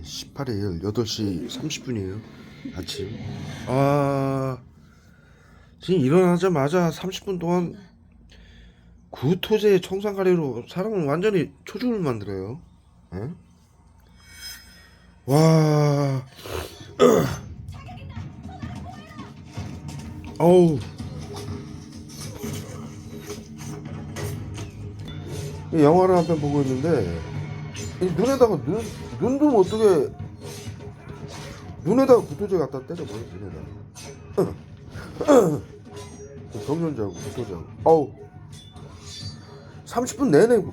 18일 8시 30분이에요. 아침. 지금 일어나자마자 30분 동안 구토제 청산가리로 사람을 완전히 초죽을 만들어요. 에? 와, 어우, 이 영화를 한 편 보고 있는데 이 눈에다가 눈도 못 뜨게 눈에다가 구토제 갖다 때려버려. 눈에다가 경련자하고 구토제하고 어우 30분 내내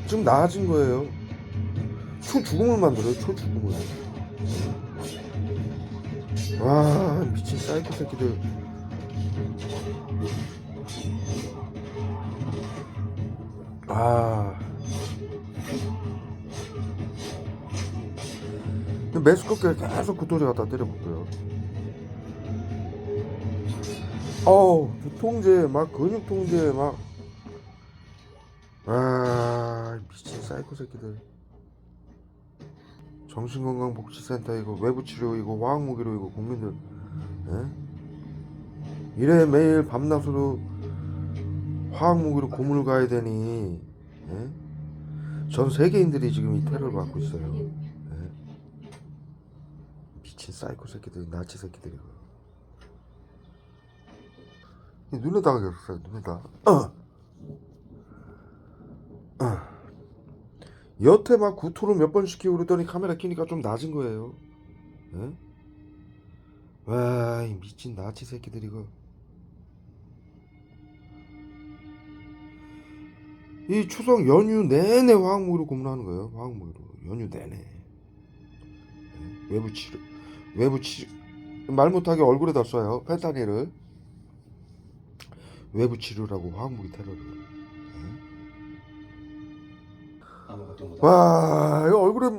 지금 나아진 거예요. 초죽음을 만들어요. 초죽음을. 와, 미친 사이코 새끼들. 메스껍게 계속 구토제 갖다 때려볼게요. 어우, 두통제 막 근육통제 막. 미친 사이코 새끼들. 정신건강복지센터 이거 외부치료 이거 화학무기로 이거 국민들 이래 매일 밤낮으로 화학무기로 고문을 가야 되니 전 세계인들이 지금 이 테러를 받고 있어요. 미친 사이코 새끼들, 나치 새끼들이고. 눈에다가 계속 써요. 눈에다. 여태 막 구토를 몇 번 시키고 그러더니 카메라 켜니까 좀 낮은 거예요. 와, 이 미친 나치 새끼들 이거. 이 추석 연휴 내내 화학무기로 고문하는 거예요. 화학무기로 연휴 내내. 외부치료 말 못하게 얼굴에다 쏴요. 펜타닐을. 외부치료라고 화학무기 테러를. 와, 이거 얼굴에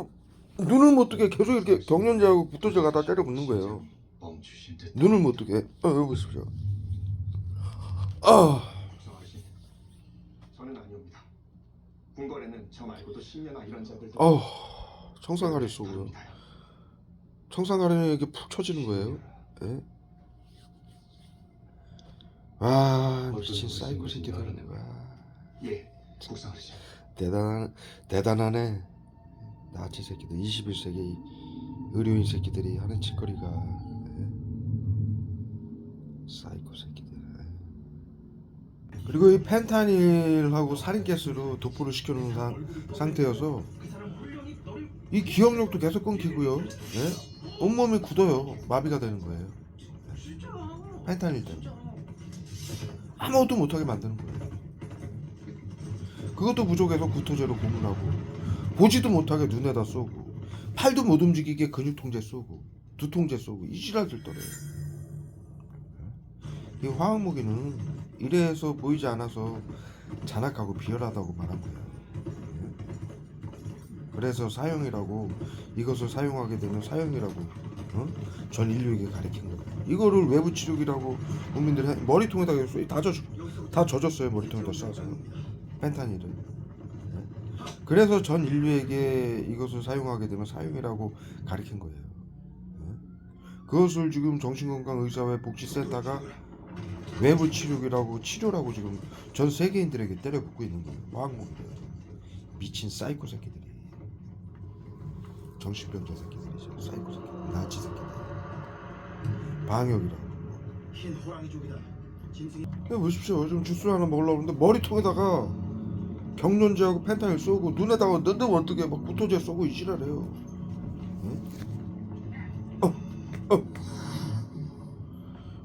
눈을 못 뜨게 계속 이렇게 경련제하고 구토제 갖다 때려 붙는 거예요. 눈을 못 뜨게. 여기 보십시오. 저는 아니옵니다. 궁궐에는 저 말고도 10년아 이런 적을 청산가리 쏘고요. 청산가리는 이렇게 푹 쳐지는 거예요. 예? 와, 미친 사이코 새끼들. 예, 국상하시. 대단하네. 나치 새끼들. 21세기 의료인 새끼들이 하는 짓거리가. 사이코 새끼들. 그리고 이 펜타닐하고 살인가스로 도포를 시켜놓은 상태여서 이 기억력도 계속 끊기고요. 온몸이 굳어요. 마비가 되는 거예요. 펜타닐 때문에 아무것도 못하게 만드는 거예요. 그것도 부족해서 구토제로 고문하고 보지도 못하게 눈에다 쏘고 팔도 못 움직이게 근육통제 쏘고 두통제 쏘고 이 지랄들 떨어요. 이 화학무기는 이래서 보이지 않아서 잔악하고 비열하다고 말한 거예요. 그래서 사형이라고, 이것을 사용하게 되면 사형이라고 전 인류에게 가르친 거예요. 이거를 외부 치료기라고 국민들이 머리통에다 다 젖었어요. 머리통에다 쏴서 펜타닐을. 그래서 전 인류에게 이것을 사용하게 되면 사형이라고 가르친 거예요. 그것을 지금 정신건강의사회 복지센터가 외부 치료기라고 치료라고 지금 전 세계인들에게 때려붓고 있는 거예요. 화학무기를. 미친 사이코 새끼들이. 정신병자 새끼들이죠. 사이코 새끼들. 나치 새끼들. 방역이라고. 흰 호랑이족이다. 보십시오. 좀 주스 하나 먹으려고 하는데 머리통에다가 경련제하고 펜타닐 쏘고 눈에다가 눈도 못 뜨게 막 구토제 쏘고 이 지랄해요.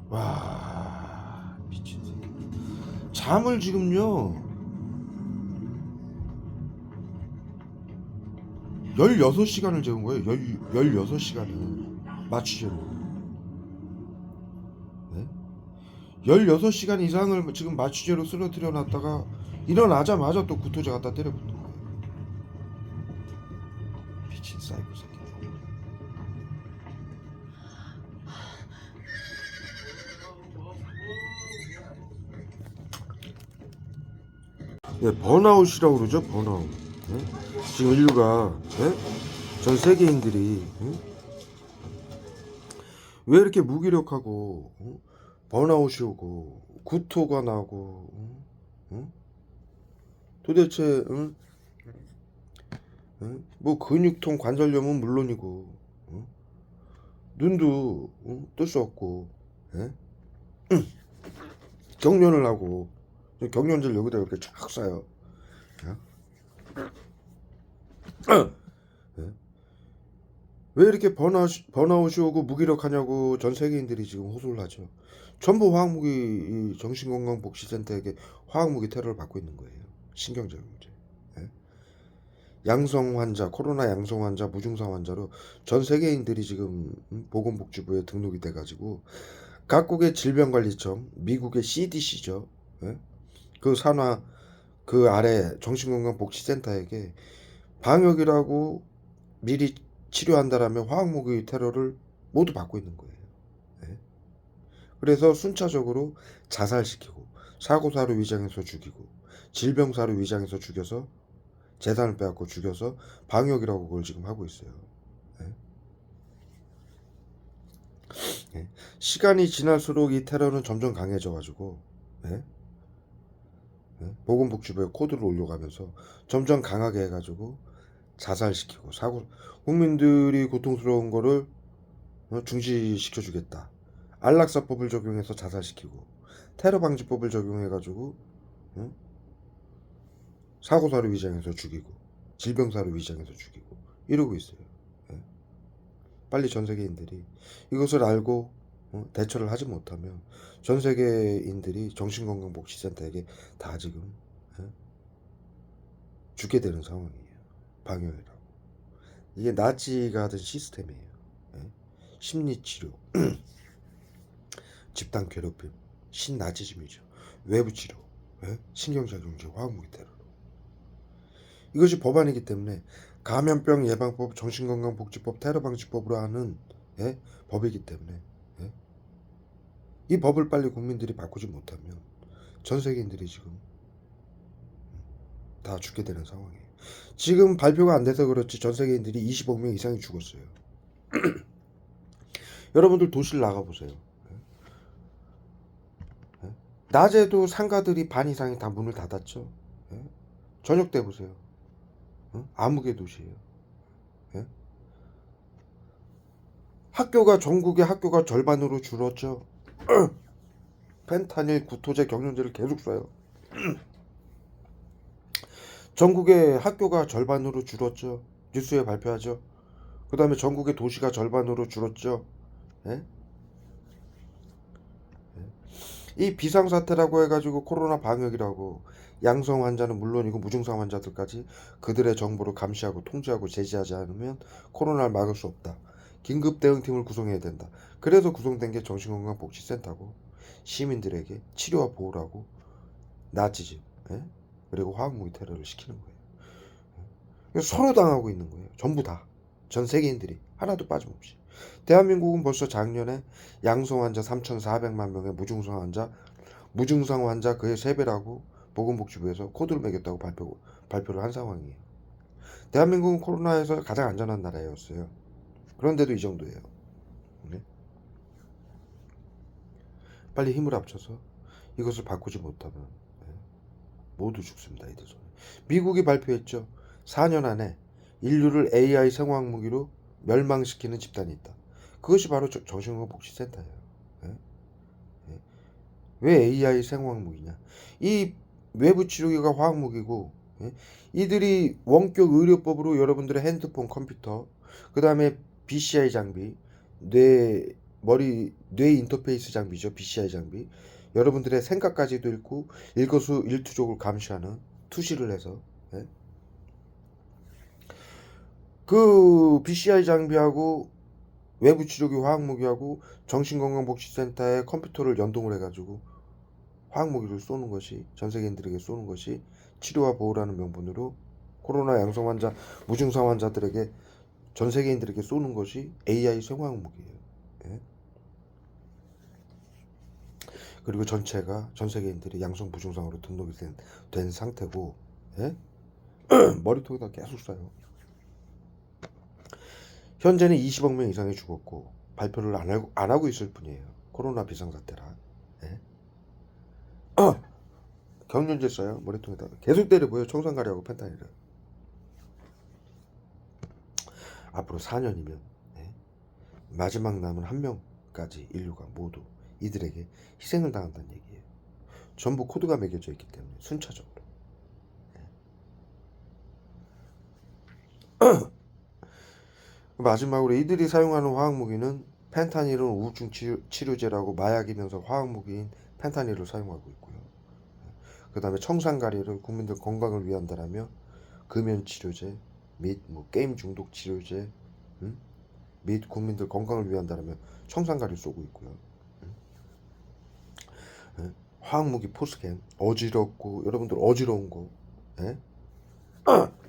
와, 미친 새끼. 잠을 지금요 16시간을 재운 거예요. 16시간을 맞추제로. 16시간 이상을 지금 마취제로 쓰러뜨려 놨다가 일어나자마자 또 구토제 갖다 때려붙는 거예요. 미친 사이코 새끼. 번아웃이라고 그러죠. 번아웃. 지금 인류가 전 세계인들이 왜 이렇게 무기력하고 번아웃이 오고 구토가 나고 도대체 뭐 근육통 관절염은 물론이고 눈도 뜰 수 없고 경련을 하고 경련제를 여기다 이렇게 쫙 쏴요. 왜 이렇게 번아웃이 오고 무기력하냐고 전 세계인들이 지금 호소를 하죠. 전부 화학무기 이 정신건강복지센터에게 화학무기 테러를 받고 있는 거예요. 신경제공제. 양성 환자, 코로나 양성 환자, 무증상 환자로 전 세계인들이 지금 보건복지부에 등록이 돼가지고 각국의 질병관리청, 미국의 CDC죠. 그 산하 그 아래 정신건강복지센터에게 방역이라고 미리 치료한다라면 화학무기 테러를 모두 받고 있는 거예요. 그래서 순차적으로 자살시키고 사고사로 위장해서 죽이고 질병사로 위장해서 죽여서 재산을 빼앗고 죽여서 방역이라고 그걸 지금 하고 있어요. 시간이 지날수록 이 테러는 점점 강해져 가지고 보건복지부에 코드를 올려가면서 점점 강하게 해가지고 자살시키고 사고 국민들이 고통스러운 거를 중지시켜주겠다. 안락사법을 적용해서 자살시키고 테러방지법을 적용해가지고 사고사로 위장해서 죽이고 질병사로 위장해서 죽이고 이러고 있어요. 빨리 전 세계인들이 이것을 알고 대처를 하지 못하면 전 세계인들이 정신건강복지센터에게 다 지금 죽게 되는 상황이에요. 방역이라고. 이게 나치가 하던 시스템이에요. 심리치료, 집단 괴롭힘, 신나치즘이죠. 외부치료, 신경작용제, 화학무기 테러로. 이것이 법안이기 때문에 감염병 예방법, 정신건강복지법, 테러방지법으로 하는 법이기 때문에 이 법을 빨리 국민들이 바꾸지 못하면 전 세계인들이 지금 다 죽게 되는 상황이에요. 지금 발표가 안 돼서 그렇지 전 세계인들이 20억 명 이상이 죽었어요. 여러분들 도시를 나가보세요. 낮에도 상가들이 반 이상이 다 문을 닫았죠. 저녁 때 보세요. 암흑의 도시예요. 학교가 전국의 학교가 절반으로 줄었죠. 펜타닐, 구토제, 경련제를 계속 써요. 전국의 학교가 절반으로 줄었죠. 뉴스에 발표하죠. 그 다음에 전국의 도시가 절반으로 줄었죠. 이 비상사태라고 해가지고 코로나 방역이라고 양성 환자는 물론이고 무증상 환자들까지 그들의 정보를 감시하고 통제하고 제지하지 않으면 코로나를 막을 수 없다. 긴급대응팀을 구성해야 된다. 그래서 구성된 게 정신건강복지센터고 시민들에게 치료와 보호를 하고 나치즘 그리고 화학무기 테러를 시키는 거예요. 서로 당하고 있는 거예요. 전부 다. 전 세계인들이 하나도 빠짐없이. 대한민국은 벌써 작년에 양성 환자 3,400만 명의 무증상 환자 그의 3배라고 보건복지부에서 코드를 매겼다고 발표를 한 상황이에요. 대한민국은 코로나에서 가장 안전한 나라였어요. 그런데도 이 정도예요. 빨리 힘을 합쳐서 이것을 바꾸지 못하면 모두 죽습니다. 이들 손에. 미국이 발표했죠. 4년 안에 인류를 AI 생화학무기로 멸망시키는 집단이 있다. 그것이 바로 정신건강복지센터예요. 왜 AI 생화학무기냐? 이 외부 치료기가 화학무기고 이들이 원격 의료법으로 여러분들의 핸드폰, 컴퓨터, 그 다음에 BCI 장비, 뇌 인터페이스 장비죠. BCI 장비. 여러분들의 생각까지도 읽고 일거수일투족을 감시하는 투시를 해서 그 BCI 장비하고 외부 치료기 화학무기하고 정신건강복지센터에 컴퓨터를 연동을 해가지고 화학무기를 쏘는 것이 전 세계인들에게 쏘는 것이 치료와 보호라는 명분으로 코로나 양성 환자, 무증상 환자들에게 전 세계인들에게 쏘는 것이 AI 생화학무기예요. 그리고 전체가 전 세계인들이 양성 무증상으로 등록이 된 상태고 머리통에다 계속 쏴요. 현재는 20억 명 이상이 죽었고 발표를 안 하고 있을 뿐이에요. 코로나 비상사태라. 예? 경련제 써요. 머리통에다가 계속 때려보여. 청산가리하고 펜타닐을. 앞으로 4년이면 마지막 남은 한 명까지 인류가 모두 이들에게 희생을 당한다는 얘기예요. 전부 코드가 매겨져 있기 때문에 순차적으로. 마지막으로 이들이 사용하는 화학무기는 펜타닐은 우울증 치료제라고 마약이면서 화학무기인 펜타닐을 사용하고 있고요. 그 다음에 청산가리를 국민들 건강을 위한다라며 금연치료제 및 게임 중독 치료제 및 국민들 건강을 위한다라며 청산가리를 쏘고 있고요. 화학무기 포스겐 어지럽고 여러분들 어지러운 거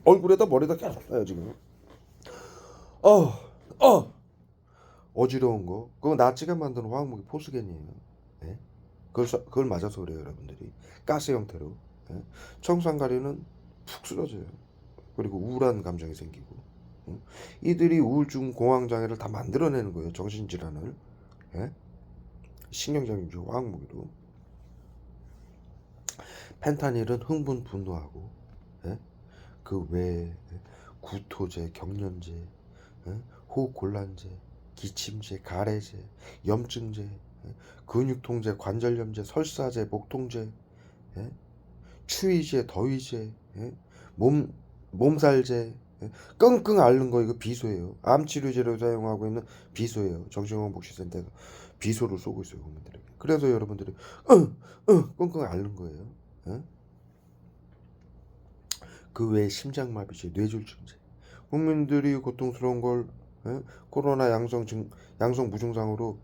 얼굴에다 머리에다 계속 쏴요 지금. 어지러운 거 그거 나치가 만든 화학무기 포스겐이에요. 그걸 맞아서 그래요 여러분들이. 가스 형태로. 청산가리는 푹 쓰러져요. 그리고 우울한 감정이 생기고. 이들이 우울증 공황장애를 다 만들어내는 거예요. 정신질환을. 신경적인 화학무기로. 펜타닐은 흥분 분노하고 그 외에 구토제, 경련제, 호흡곤란제, 기침제, 가래제, 염증제, 근육통제, 관절염제, 설사제, 목통제, 추위제, 더위제, 몸살제, 끙끙 앓는 거 이거 비소예요. 암치료제로 사용하고 있는 비소예요. 정신건강복지센터에서 비소를 쏘고 있어요 국민들에게. 그래서 여러분들이 끙끙 앓는 거예요. 그 외에 심장마비제, 뇌졸중제. 국민들이 고통스러운 걸 코로나 양성 무증상으로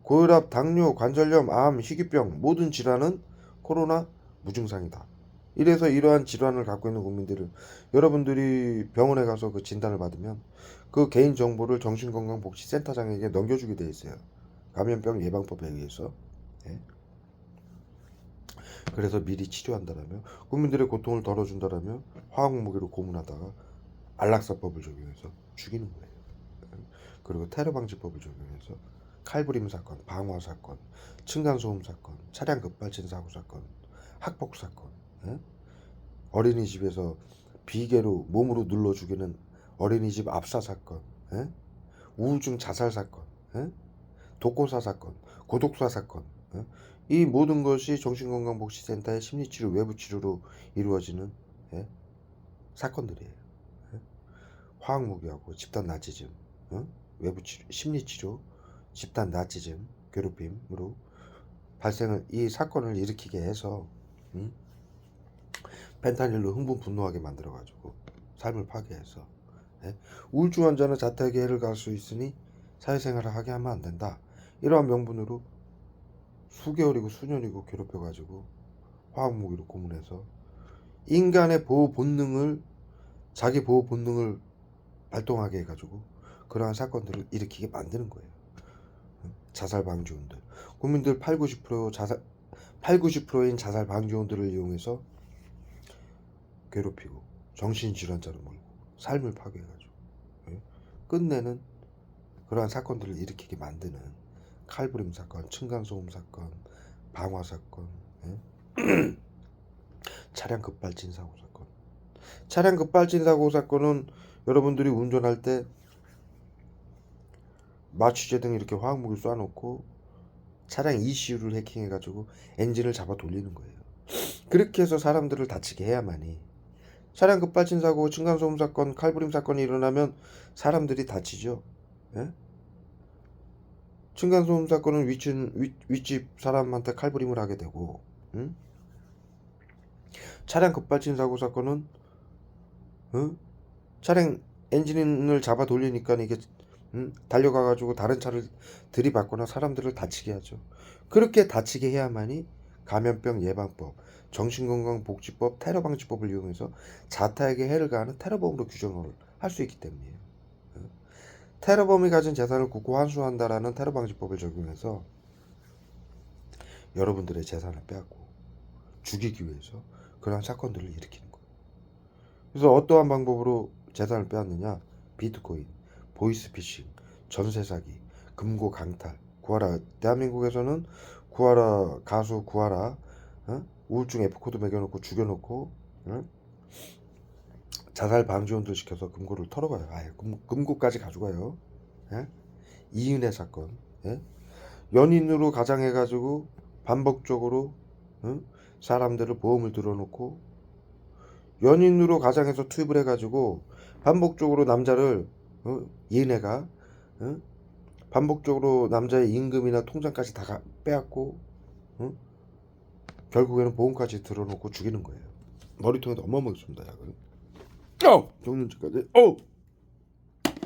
고혈압, 당뇨, 관절염, 암, 희귀병 모든 질환은 코로나 무증상이다. 이래서 이러한 질환을 갖고 있는 국민들을 여러분들이 병원에 가서 그 진단을 받으면 그 개인 정보를 정신건강복지센터장에게 넘겨주게 돼 있어요. 감염병 예방법에 의해서. 그래서 미리 치료한다라며 국민들의 고통을 덜어준다라며 화학무기로 고문하다가 안락사법을 적용해서 죽이는 거예요. 그리고 테러방지법을 적용해서 칼부림 사건, 방화 사건, 층간소음 사건, 차량 급발진 사고 사건, 학폭 사건, 어린이집에서 비계로 몸으로 눌러 죽이는 어린이집 압사 사건, 우울증 자살 사건, 독고사 사건, 고독사 사건, 이 모든 것이 정신건강복지센터의 심리치료 외부치료로 이루어지는 사건들이에요. 화학무기하고 집단 나치즘, 외부치료, 심리치료, 집단 나치즘, 괴롭힘으로 발생을 이 사건을 일으키게 해서 펜타닐로 흥분 분노하게 만들어가지고 삶을 파괴해서 우울증 환자는 자택에 해를 갈 수 있으니 사회생활을 하게 하면 안 된다. 이러한 명분으로 수개월이고 수년이고 괴롭혀가지고 화학무기로 고문해서 인간의 보호 본능을 자기 보호 본능을 발동하게 해가지고 그러한 사건들을 일으키게 만드는 거예요. 자살 방지원들 국민들 80-90%인 자살 방지원들을 이용해서 괴롭히고 정신질환자로 몰고 삶을 파괴해가지고 끝내는 그러한 사건들을 일으키게 만드는 칼부림 사건, 층간소음 사건, 방화 사건, 차량 급발진 사고 사건. 차량 급발진 사고 사건은 여러분들이 운전할 때 마취제 등 이렇게 화학무기 쏴놓고 차량 ECU를 해킹해가지고 엔진을 잡아 돌리는 거예요. 그렇게 해서 사람들을 다치게 해야만이. 차량 급발진 사고, 층간소음 사건, 칼부림 사건이 일어나면 사람들이 다치죠. 층간소음 사건은 윗집 사람한테 칼부림을 하게 되고, 차량 급발진 사고 사건은 차량 엔진을 잡아 돌리니까 이게 달려가가지고 다른 차를 들이받거나 사람들을 다치게 하죠. 그렇게 다치게 해야만이 감염병 예방법, 정신건강복지법, 테러방지법을 이용해서 자타에게 해를 가하는 테러범으로 규정을 할 수 있기 때문이에요. 테러범이 가진 재산을 국고 환수한다라는 테러방지법을 적용해서 여러분들의 재산을 빼앗고 죽이기 위해서 그러한 사건들을 일으키는 거예요. 그래서 어떠한 방법으로 재산을 빼앗느냐? 비트코인, 보이스피싱, 전세 사기, 금고 강탈, 구하라. 대한민국에서는 구하라 가수 구하라, 우울증 F코드 매겨놓고 죽여놓고, 자살 방지원도 시켜서 금고를 털어가요. 아예 금고까지 가져가요. 예? 이은혜 사건, 예? 연인으로 가장해가지고 반복적으로, 사람들을 보험을 들어놓고 연인으로 가장해서 투입을 해가지고 반복적으로 남자를, 이은혜가, 반복적으로 남자의 임금이나 통장까지 다 빼앗고, 결국에는 보험까지 들어놓고 죽이는 거예요. 머리통에도 어마어마하게 쏜다 약을. 정년제까지.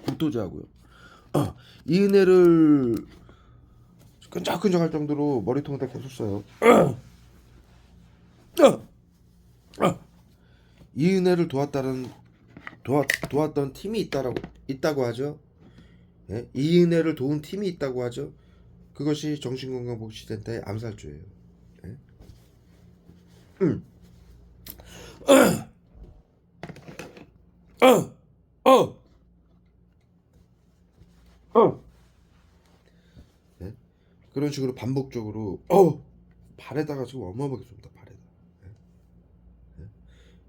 구토제하고요. 이은혜를 끈적끈적할 정도로 머리통에다 계속 써요. 이은혜를 도왔던 팀이 있다고 하죠. 예? 이은혜를 도운 팀이 있다고 하죠. 그것이 정신건강복지센터의 암살조예요. 예? 예? 그런 식으로 반복적으로 발에다가 지금 어마어마하게 쏜다. 발에다. 예?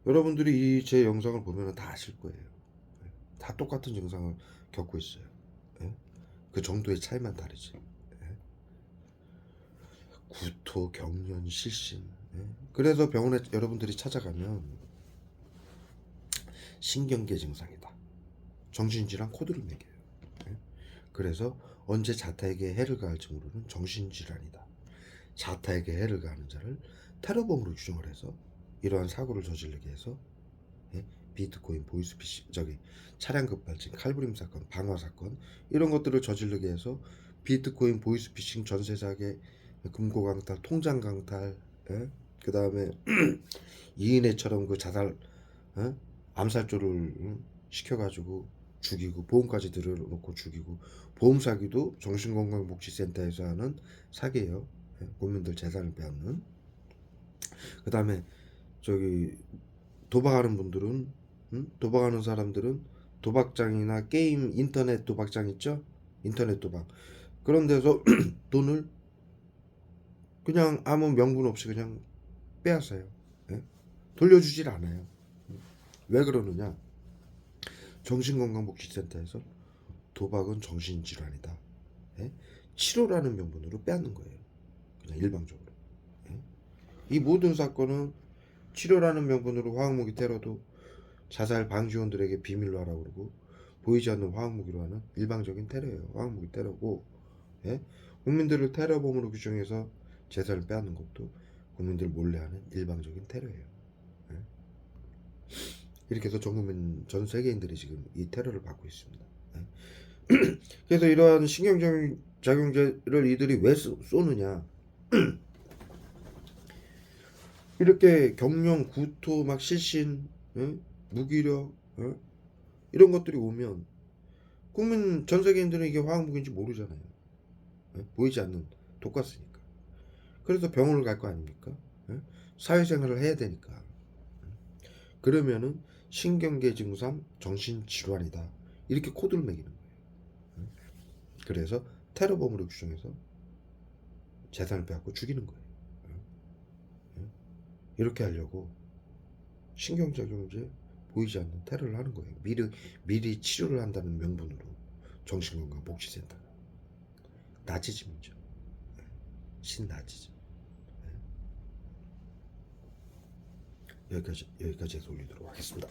여러분들이 이 제 영상을 보면 다 아실 거예요. 예? 다 똑같은 증상을 겪고 있어요. 예? 그 정도의 차이만 다르지. 예? 구토, 경련, 실신. 예? 그래서 병원에 여러분들이 찾아가면 신경계 증상이다, 정신질환 코드를 매겨요. 예? 그래서 언제 자타에게 해를 가할지 모르는 정신질환이다, 자타에게 해를 가하는 자를 테러범으로 규정을 해서 이러한 사고를 저지르게 해서, 비트코인, 보이스피싱, 차량 급발진, 칼부림 사건, 방화 사건, 이런 것들을 저지르게 해서 비트코인, 보이스피싱, 전세 사기, 금고 강탈, 통장 강탈, 그 다음에 이인혜처럼 그 자살, 암살조를 시켜가지고 죽이고 보험까지 들여놓고 죽이고, 보험 사기도 정신건강복지센터에서 하는 사기예요. 국민들 재산을 빼앗는. 그 다음에 도박하는 분들은, 도박하는 사람들은 도박장이나 게임, 인터넷 도박장 있죠? 인터넷 도박, 그런 데서 돈을 그냥 아무 명분 없이 그냥 빼앗아요. 돌려주질 않아요. 왜 그러느냐? 정신건강복지센터에서 도박은 정신질환이다, 치료라는 명분으로 빼앗는 거예요. 그냥 일방적으로. 이 모든 사건은 치료라는 명분으로 화학무기 테러도 자살 방지원들에게 비밀로 하라고 그러고, 보이지 않는 화학무기로 하는 일방적인 테러예요. 화학무기 테러고, 국민들을 테러범으로 규정해서 재산을 빼앗는 것도 국민들 몰래 하는 일방적인 테러예요. 이렇게 해서 전 세계인들이 지금 이 테러를 받고 있습니다. 그래서 이러한 신경작용제를 이들이 왜 쏘느냐? 이렇게 경련, 구토, 막 실신, 무기력, 이런 것들이 오면 국민 전 세계인들은 이게 화학무기인지 모르잖아요. 보이지 않는 독가스니까. 그래서 병원을 갈 거 아닙니까? 사회생활을 해야 되니까. 그러면은 신경계 증상, 정신질환이다, 이렇게 코드를 매기는 거예요. 그래서 테러범으로 규정해서 재산을 빼앗고 죽이는 거예요. 이렇게 하려고 신경작용제, 보이지 않는 테러를 하는 거예요. 미리 치료를 한다는 명분으로. 정신건강복지센터가 나치즘이죠. 신나치즘. 여기까지 해서 올리도록 하겠습니다.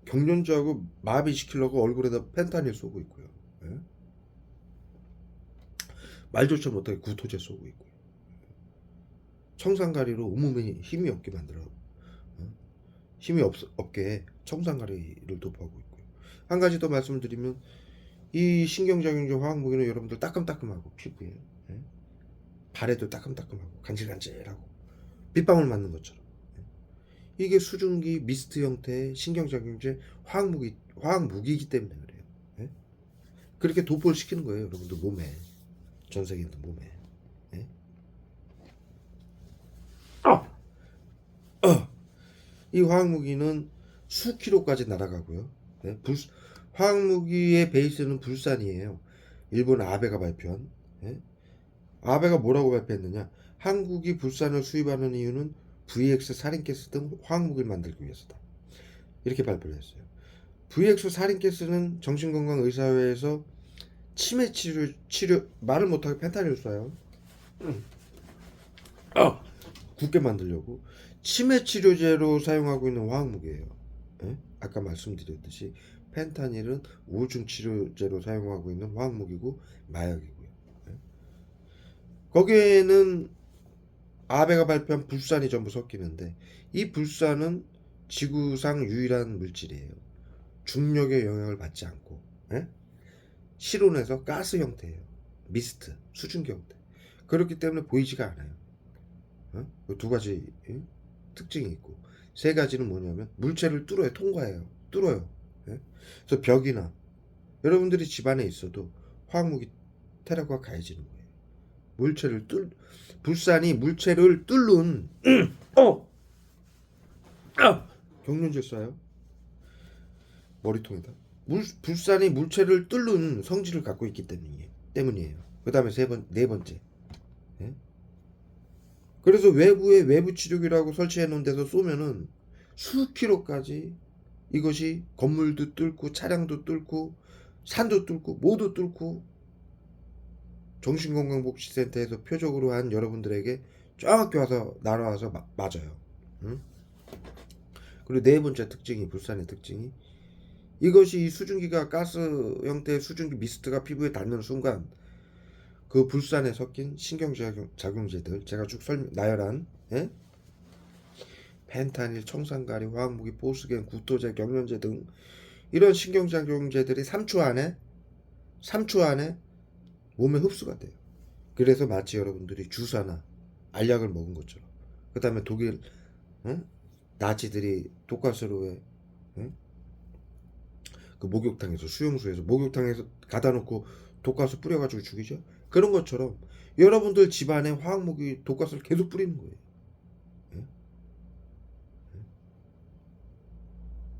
경련자하고 마비시키려고 얼굴에다 펜타닐 쏘고 있고요. 말조차 못하게 구토제 쏘고 있고요. 청산가리로 온몸에 힘이 없게 만들어, 힘이 없게 청산가리를 도포하고 있고요. 한 가지 더 말씀드리면, 이 신경작용제 화학무기는 여러분들 따끔따끔하고, 피부에, 발에도 따끔따끔하고 간질간질하고 빗방울 맞는 것처럼, 이게 수증기 미스트 형태의 신경작용제 화학무기이기 때문에 그래요. 그렇게 도포를 시키는 거예요, 여러분들 몸에, 전 세계인들 몸에. 이 화학무기는 수킬로까지 날아가고요. 예? 화학무기의 베이스는 불산이에요. 일본 아베가 발표한. 예? 아베가 뭐라고 발표했느냐? 한국이 불산을 수입하는 이유는 VX 살인가스 등 화학무기를 만들기 위해서다. 이렇게 발표를 했어요. VX 살인가스는 정신건강의사회에서 치매 치료 말을 못하게 펜타닐을 쏴요. 굳게 만들려고 치매 치료제로 사용하고 있는 화학무기예요. 예? 아까 말씀드렸듯이 펜타닐은 우울증 치료제로 사용하고 있는 화학무기고 마약이고요. 예? 거기에는 아베가 발표한 불산이 전부 섞이는데 이 불산은 지구상 유일한 물질이에요. 중력의 영향을 받지 않고 예? 실온에서 가스 형태예요. 미스트, 수증기 형태. 그렇기 때문에 보이지가 않아요. 어? 두 가지 특징이 있고 세 가지는 뭐냐면 물체를 뚫어요. 통과해요. 뚫어요. 예? 그래서 벽이나 여러분들이 집안에 있어도 화학무기 테러가 가해지는 거예요. 불산이 물체를 뚫는 경련질 쏴요. 머리통에다. 불산이 물체를 뚫는 성질을 갖고 있기 때문이에요. 그 다음에 네 번째. 예? 그래서 외부에 외부 치료기라고 설치해 놓은 데서 쏘면은 수킬로까지 이것이 건물도 뚫고 차량도 뚫고 산도 뚫고 모두 뚫고 정신건강복지센터에서 표적으로 한 여러분들에게 정확히 와서 날아와서 맞아요. 응? 그리고 네 번째 특징이 불산의 특징이 이것이 이 수증기가 가스 형태의 수증기 미스트가 피부에 닿는 순간 그 불산에 섞인 신경작용제들 제가 쭉 나열한 예? 펜타닐, 청산가리, 화학무기, 보스겐, 구토제, 경련제 등 이런 신경작용제들이 3초 안에 몸에 흡수가 돼요. 그래서 마치 여러분들이 주사나 알약을 먹은 것처럼. 그 다음에 독일 나치들이 독가스로 왜 그 목욕탕에서 수용소에서 목욕탕에서 가다 놓고 독가스 뿌려가지고 죽이죠. 그런 것처럼 여러분들 집안에 화학무기 독가스를 계속 뿌리는 거예요.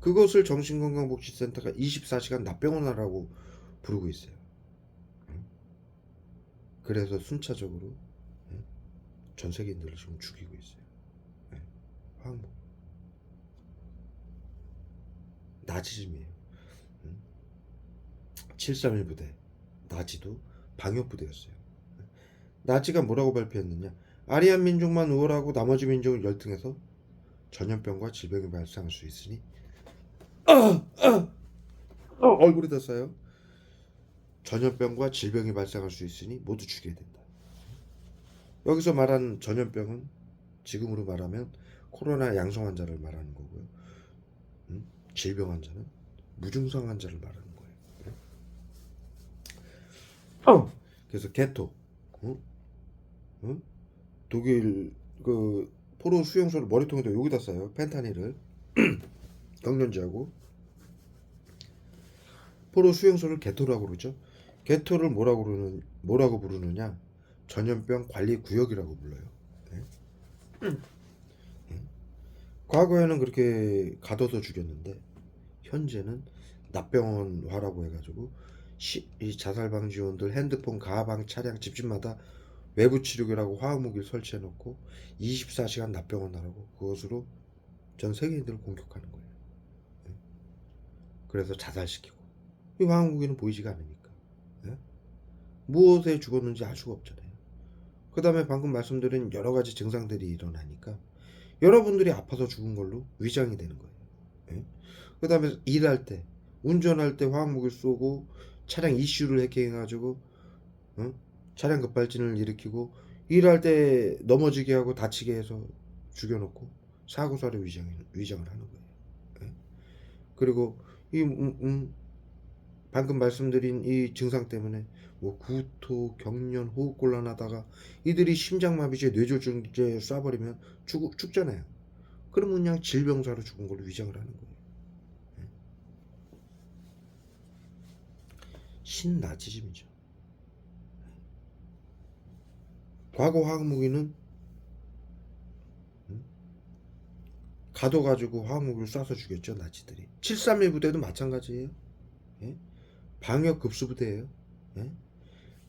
그것을 정신건강복지센터가 24시간 납병원하라고 부르고 있어요. 그래서 순차적으로 전 세계인들을 지금 죽이고 있어요. 화학무기. 나치즘이에요. 731 부대 나치도 방역부대였어요. 나치가 뭐라고 발표했느냐? 아리안 민족만 우월하고 나머지 민족은 열등해서 전염병과 질병이 발생할 수 있으니 얼굴에다 써요. 전염병과 질병이 발생할 수 있으니 모두 죽여야 된다. 여기서 말하는 전염병은 지금으로 말하면 코로나 양성 환자를 말하는 거고요. 질병 환자는 무증상 환자를 말하는 거예요. 그래서 게토, 독일 그 포로 수용소를 머리통에다 여기다 써요. 펜타닐을 경련제하고 포로 수용소를 게토라고 그러죠. 게토를 뭐라고 부르느냐? 전염병 관리 구역이라고 불러요. 과거에는 그렇게 가둬서 죽였는데 현재는 납병원화라고 해가지고 이 자살방지원들 핸드폰, 가방, 차량, 집집마다 외부 치료기라고 화학무기를 설치해놓고 24시간 납병원화라고 그것으로 전 세계인들을 공격하는 거예요. 그래서 자살시키고 이 화학무기는 보이지가 않으니까 무엇에 죽었는지 알 수가 없잖아요. 그 다음에 방금 말씀드린 여러 가지 증상들이 일어나니까 여러분들이 아파서 죽은 걸로 위장이 되는 거예요. 그 다음에 일할 때 운전할 때 화학무기를 쏘고 차량 이슈를 해킹해가지고 차량 급발진을 일으키고 일할 때 넘어지게 하고 다치게 해서 죽여놓고 사고사를 위장을 하는 거예요. 그리고 이 방금 말씀드린 이 증상 때문에 뭐 구토, 경련, 호흡곤란하다가 이들이 심장마비제, 뇌졸중제 쏴버리면 죽잖아요. 그러면 그냥 질병사로 죽은 걸로 위장을 하는 거예요. 신나치즘이죠. 과거 화학무기는 가둬가지고 화학무기를 쏴서 죽였죠, 나치들이. 731 부대도 마찬가지예요. 예? 방역 급수부대예요. 예?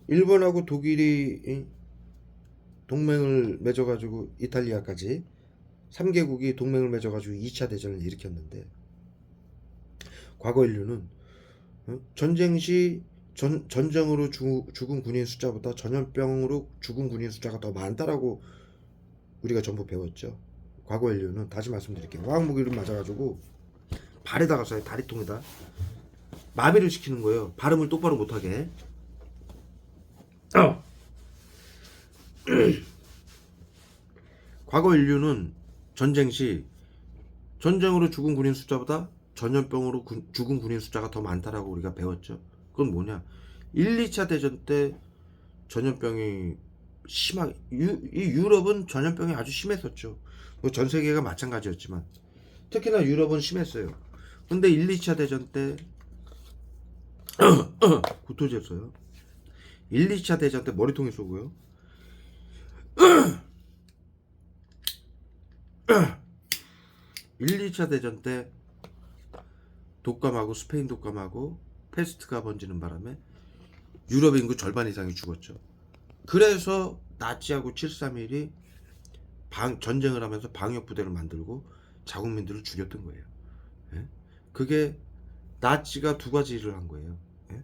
일본하고 독일이 동맹을 맺어가지고 이탈리아까지 3개국이 동맹을 맺어가지고 2차 대전을 일으켰는데, 과거 인류는 전쟁 시 전쟁으로 죽은 군인 숫자보다 전염병으로 죽은 군인 숫자가 더 많다라고 우리가 전부 배웠죠. 과거 인류는, 다시 말씀드릴게요, 화학무기를 맞아가지고 발에다가 쏴요. 다리통에다 마비를 시키는 거예요. 발음을 똑바로 못하게. 과거 인류는 전쟁 시 전쟁으로 죽은 군인 숫자보다 전염병으로 죽은 군인 숫자가 더 많다라고 우리가 배웠죠. 그건 뭐냐? 1, 2차 대전 때 전염병이 심하게, 이 유럽은 전염병이 아주 심했었죠. 뭐 전 세계가 마찬가지였지만 특히나 유럽은 심했어요. 근데 1, 2차 대전 때 구토제였어요. 1, 2차 대전 때 머리통에 쏘고요. 1, 2차 대전 때 독감하고 스페인 독감하고 패스트가 번지는 바람에 유럽 인구 절반 이상이 죽었죠. 그래서 나치하고 731이 전쟁을 하면서 방역 부대를 만들고 자국민들을 죽였던 거예요. 예? 그게 나치가 두 가지 일을 한 거예요. 예?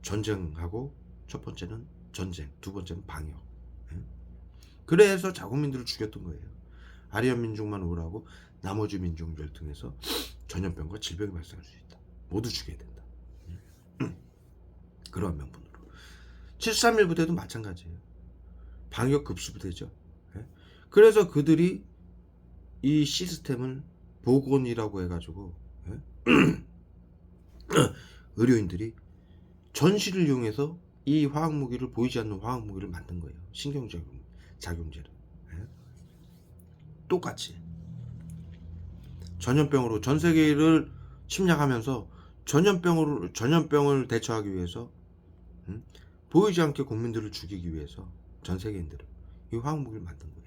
전쟁하고, 첫 번째는 전쟁, 두 번째는 방역. 예? 그래서 자국민들을 죽였던 거예요. 아리안 민족만 오라고 나머지 민족을 통해서 전염병과 질병이 발생할 수 있다. 모두 죽여야 된다. 그러한 명분으로. 731 부대도 마찬가지예요. 방역 급수 부대죠. 예? 그래서 그들이 이 시스템을 보건이라고 해가지고, 예? 의료인들이 전시를 이용해서 이 화학무기를, 보이지 않는 화학무기를 만든 거예요. 신경작용제를. 예? 똑같이 전염병으로 전 세계를 침략하면서 전염병을 대처하기 위해서, 보이지 않게 국민들을 죽이기 위해서 전 세계인들은 이 화학무기를 만든 거예요.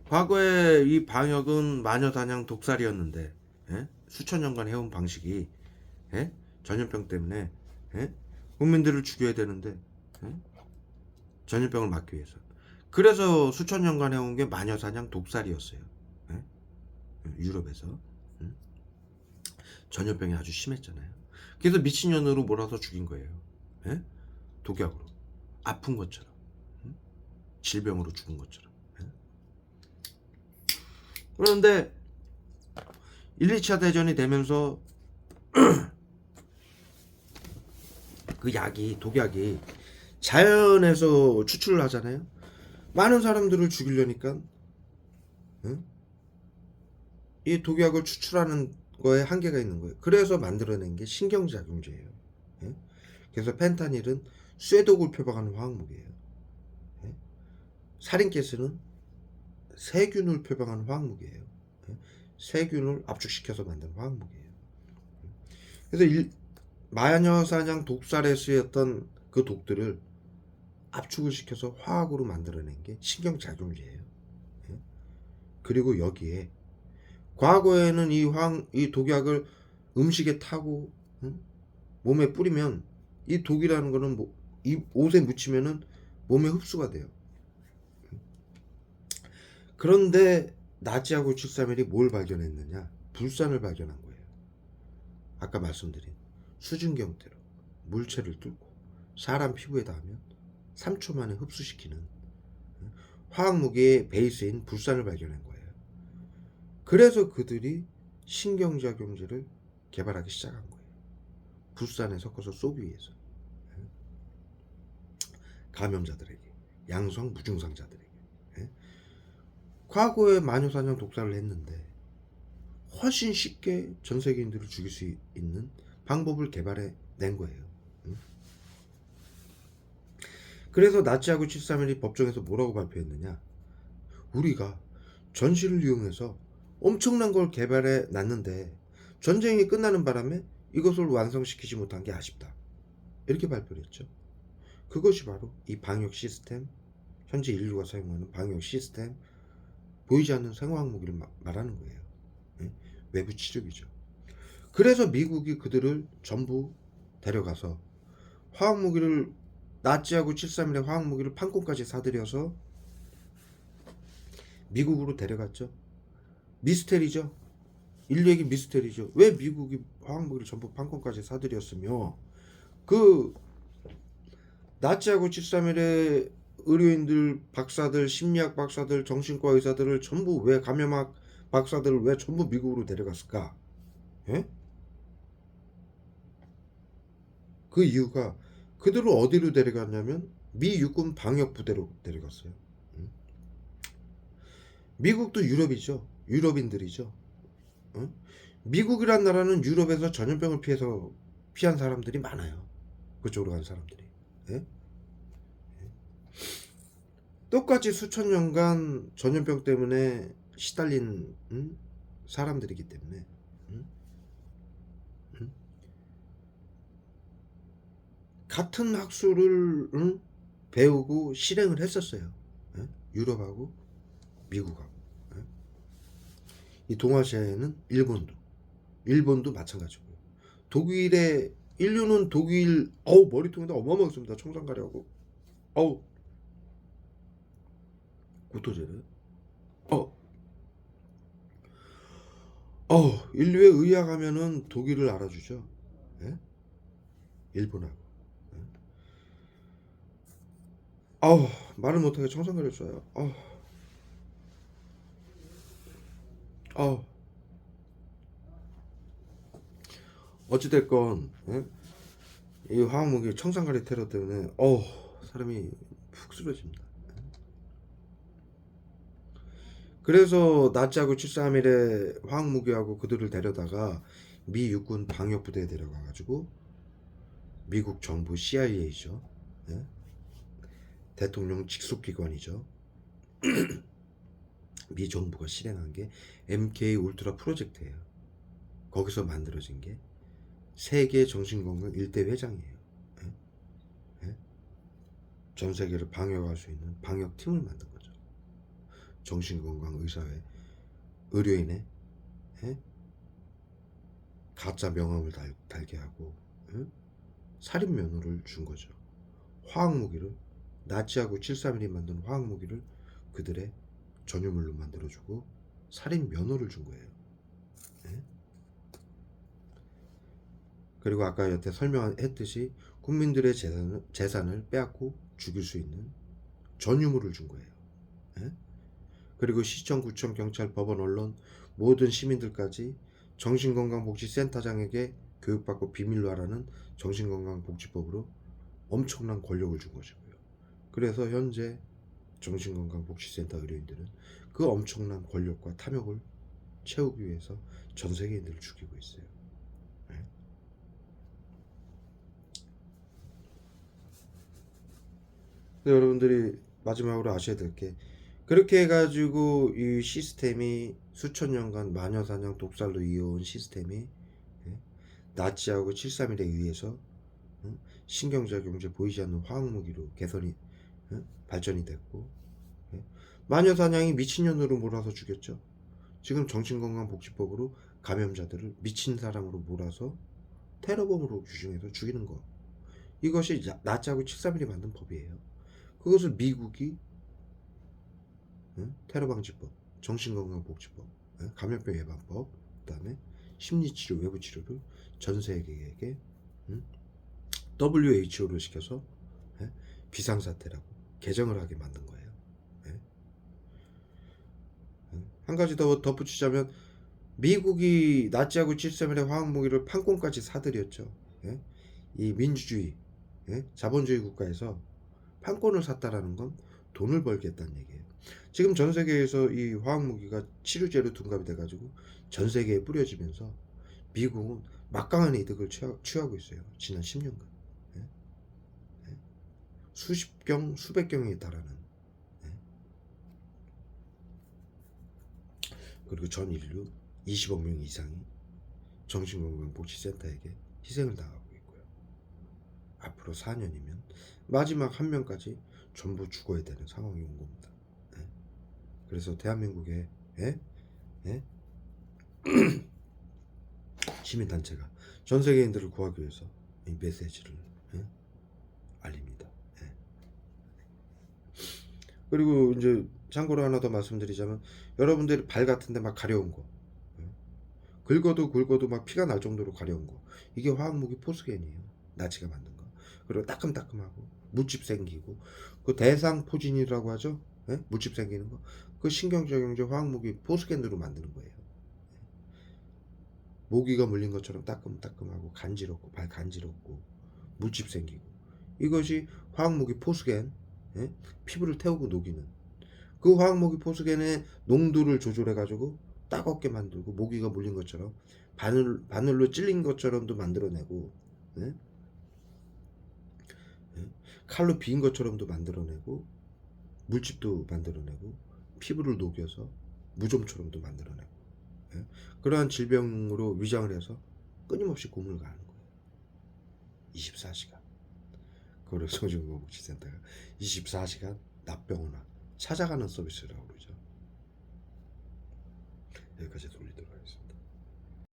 과거에 이 방역은 마녀사냥 독살이었는데, 예? 수천 년간 해온 방식이, 예? 전염병 때문에, 예? 국민들을 죽여야 되는데, 예? 전염병을 막기 위해서. 그래서 수천 년간 해온 게 마녀사냥 독살이었어요. 예? 유럽에서. 전염병이 아주 심했잖아요. 그래서 미친년으로 몰아서 죽인 거예요. 예? 독약으로. 아픈 것처럼. 질병으로 죽은 것처럼. 예? 그런데 1, 2차 대전이 되면서 그 약이, 독약이 자연에서 추출을 하잖아요. 많은 사람들을 죽이려니까, 이 독약을 추출하는 거에 한계가 있는 거예요. 그래서 만들어낸 게 신경작용제예요. 예? 그래서 펜타닐은 쇠독을 표방하는 화학무기예요. 예? 살인가스는 세균을 표방하는 화학무기예요. 예? 세균을 압축시켜서 만든 화학무기예요. 그래서 마녀사냥 독살에 쓰였던 그 독들을 압축을 시켜서 화학으로 만들어낸 게 신경작용제예요. 예? 그리고 여기에 과거에는 이 독약을 음식에 타고, 몸에 뿌리면 이 독이라는 거는 이 옷에 묻히면은 몸에 흡수가 돼요. 그런데 나치하고 731이 뭘 발견했느냐? 불산을 발견한 거예요. 아까 말씀드린 수증경대로 물체를 뚫고 사람 피부에 닿으면 3초 만에 흡수시키는 화학무기의 베이스인 불산을 발견한 거예요. 그래서 그들이 신경작용제를 개발하기 시작한 거예요. 불산에 섞어서 쏘기 위해서. 감염자들에게, 양성 무증상자들에게. 과거에 마녀사냥 독살을 했는데 훨씬 쉽게 전 세계인들을 죽일 수 있는 방법을 개발해 낸 거예요. 그래서 나치하고 731이 법정에서 뭐라고 발표했느냐? 우리가 전시를 이용해서 엄청난 걸 개발해 놨는데 전쟁이 끝나는 바람에 이것을 완성시키지 못한 게 아쉽다. 이렇게 발표를 했죠. 그것이 바로 이 방역 시스템, 현재 인류가 사용하는 방역 시스템, 보이지 않는 생화학 무기를 말하는 거예요. 예? 외부 치료기죠. 그래서 미국이 그들을 전부 데려가서 화학 무기를, 나치하고 731의 화학 무기를 판권까지 사들여서 미국으로 데려갔죠. 미스테리죠. 인류에게 미스테리죠. 왜 미국이 화학 무기를 전부 판권까지 사들였으며 그 나치하고 731의 의료인들, 박사들, 심리학 박사들, 정신과 의사들을 전부 왜, 감염학 박사들을 왜 전부 미국으로 데려갔을까? 예? 그 이유가 그들을 어디로 데려갔냐면 미 육군 방역 부대로 데려갔어요. 응? 미국도 유럽이죠. 유럽인들이죠. 응? 미국이란 나라는 유럽에서 전염병을 피한 사람들이 많아요. 그쪽으로 간 사람들이. 예? 똑같이 수천 년간 전염병 때문에 시달린 사람들이기 때문에 응? 응? 같은 학술을 배우고 실행을 했었어요. 예? 유럽하고 미국하고. 예? 이 동아시아에는 일본도 마찬가지고요. 독일의 인류는 독일, 머리통에다 어마어마했습니다. 청산가리하고 고토제를. 인류의 의학하면은 독일을 알아주죠. 예? 일본하고. 예? 말을 못하게 청산가리를 쏴요. 어찌됐건, 예? 이 화학무기 청산가리 테러 때문에 사람이 푹 쓰러집니다. 그래서 나치하고 731의 화학무기하고 그들을 데려다가 미 육군 방역부대에 데려가가지고 미국 정부 CIA죠. 예? 대통령 직속기관이죠. 미 정부가 실행한 게 MK 울트라 프로젝트예요. 거기서 만들어진 게 세계 정신건강 1대 회장이에요. 예? 예? 전 세계를 방역할 수 있는 방역팀을 만든 거죠. 정신건강 의사회, 의료인의 예? 가짜 명함을 달게 하고 예? 살인 면허를 준 거죠. 화학무기를, 나치하고 731이 만든 화학무기를 그들의 전유물로 만들어주고 살인 면허를 준 거예요. 예? 그리고 아까 여태 설명했듯이 국민들의 재산을 빼앗고 죽일 수 있는 전유물을 준 거예요. 예? 그리고 시청, 구청, 경찰, 법원, 언론 모든 시민들까지 정신건강복지센터장에게 교육받고 비밀로 하라는 정신건강복지법으로 엄청난 권력을 준 것이고요. 그래서 현재 정신건강복지센터 의료인들은 그 엄청난 권력과 탐욕을 채우기 위해서 전 세계인들을 죽이고 있어요. 네? 여러분들이 마지막으로 아셔야 될 게, 그렇게 해가지고 이 시스템이 수천 년간 마녀사냥 독살로 이어온 시스템이 나치하고 731에 의해서 신경작용제 보이지 않는 화학무기로 개선이 발전이 됐고, 마녀사냥이 미친년으로 몰아서 죽였죠. 지금 정신건강복지법으로 감염자들을 미친 사람으로 몰아서 테러범으로 규정해서 죽이는 거, 이것이 나치하고 731이 만든 법이에요. 그것을 미국이 테러방지법, 정신건강복지법, 감염병 예방법, 그 다음에 심리치료, 외부치료를 전 세계에게 WHO를 시켜서 비상사태라고 개정을 하게 만든 거예요. 한 가지 더 덧붙이자면 미국이 나치하고 731의 화학무기를 판권까지 사들였죠. 이 민주주의, 자본주의 국가에서 판권을 샀다라는 건 돈을 벌겠다는 얘기예요. 지금 전 세계에서 이 화학무기가 치료제로 둔갑이 돼가지고 전 세계에 뿌려지면서 미국은 막강한 이득을 취하고 있어요. 지난 10년간. 수십 경, 수백 경에 달하는. 그리고 전 인류 20억 명 이상이 정신건강복지센터에게 희생을 당하고 있고요. 앞으로 앞으로 4년이면 마지막 한 명까지 전부 죽어야 되는 상황이 온 겁니다. 예? 그래서 대한민국에 예? 예? 시민단체가 전 세계인들을 구하기 위해서 이 메시지를 예? 알립니다. 예. 그리고 이제 참고로 하나 더 말씀드리자면 여러분들이 발 같은데 막 가려운 거 예? 긁어도 막 피가 날 정도로 가려운 거 이게 화학무기 포스겐이에요. 나치가 만든 거. 그리고 따끔따끔하고 물집 생기고 그 대상포진이라고 하죠. 예? 물집 생기는 거. 그 신경적용제 화학무기 포스겐으로 만드는 거예요. 모기가 물린 것처럼 따끔따끔하고 간지럽고 발 간지럽고 물집 생기고 이것이 화학무기 포스겐 예? 피부를 태우고 녹이는 그 화학무기 포스겐의 농도를 조절해 가지고 따갑게 만들고 모기가 물린 것처럼 바늘로 찔린 것처럼도 만들어내고 예? 예? 칼로 비인 것처럼도 만들어내고 물집도 만들어내고 피부를 녹여서 무좀처럼도 만들어내고 예? 그러한 질병으로 위장을 해서 끊임없이 고문을 가는 거예요. 24시간. 그걸 성심건강복지센터가 24시간 납병원아 찾아가는 서비스라고 그러죠. 여기까지 돌리도록